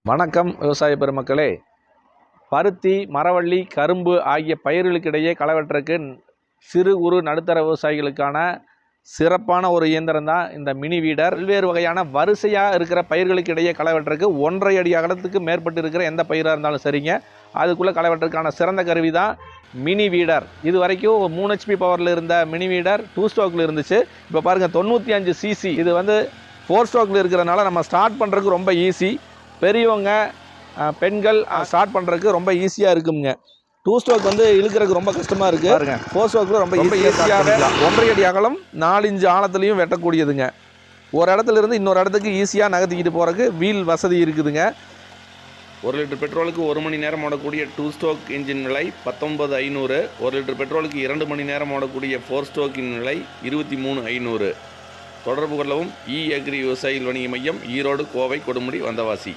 வணக்கம் விவசாய பெருமக்களே. பருத்தி, மரவள்ளி, கரும்பு ஆகிய பயிர்களுக்கிடையே களவெட்டுறதுக்கு சிறு குறு நடுத்தர விவசாயிகளுக்கான சிறப்பான ஒரு இயந்திரம் தான் இந்த மினி வீடர். பல்வேறு வகையான வரிசையாக இருக்கிற பயிர்களுக்கு இடையே களவெட்டுறதுக்கு 1.5 அடி அகலத்துக்கு மேற்பட்டு இருக்கிற எந்த பயிராக இருந்தாலும் சரிங்க, அதுக்குள்ளே களவெட்டுறதுக்கான சிறந்த கருவி தான் மினி வீடர். இது வரைக்கும் 3 HP பவரில் இருந்த மினி வீடர் 2 ஸ்ட்ரோக்கில் இருந்துச்சு. இப்போ பாருங்கள் 95 cc. இது 4 ஸ்ட்ரோக்கில் இருக்கிறதுனால நம்ம ஸ்டார்ட் பண்ணுறதுக்கு ரொம்ப ஈஸி. பெரியவங்க, பெண்கள் ஸ்டார்ட் பண்ணுறதுக்கு ரொம்ப ஈஸியாக இருக்குங்க. 2 ஸ்ட்ரோக் இழுக்கிறதுக்கு ரொம்ப கஷ்டமாக இருக்குது பாருங்க. 4 ஸ்ட்ரோக்கில் ரொம்ப ஈஸியாக 1.5 அடி அகலம் 4 இன்ச் ஆழத்துலையும் வெட்டக்கூடியதுங்க. ஒரு இடத்துல இருந்து இன்னொரு இடத்துக்கு ஈஸியாக நகர்த்திக்கிட்டு போகிறதுக்கு வீல் வசதி இருக்குதுங்க. 1 லிட்டர் பெட்ரோலுக்கு 1 மணி நேரம் ஓடக்கூடிய 2 ஸ்ட்ரோக் இன்ஜின் விலை 19,500. 1 லிட்டர் பெட்ரோலுக்கு 2 மணி நேரம் ஓடக்கூடிய 4 ஸ்ட்ரோக்கின் விலை 23,500. தொடர்பு கொள்ளவும். அக்ரி விவசாயிகள் வணிக மையம், ஈரோடு, கோவை, கொடுமுடி, வந்தவாசி.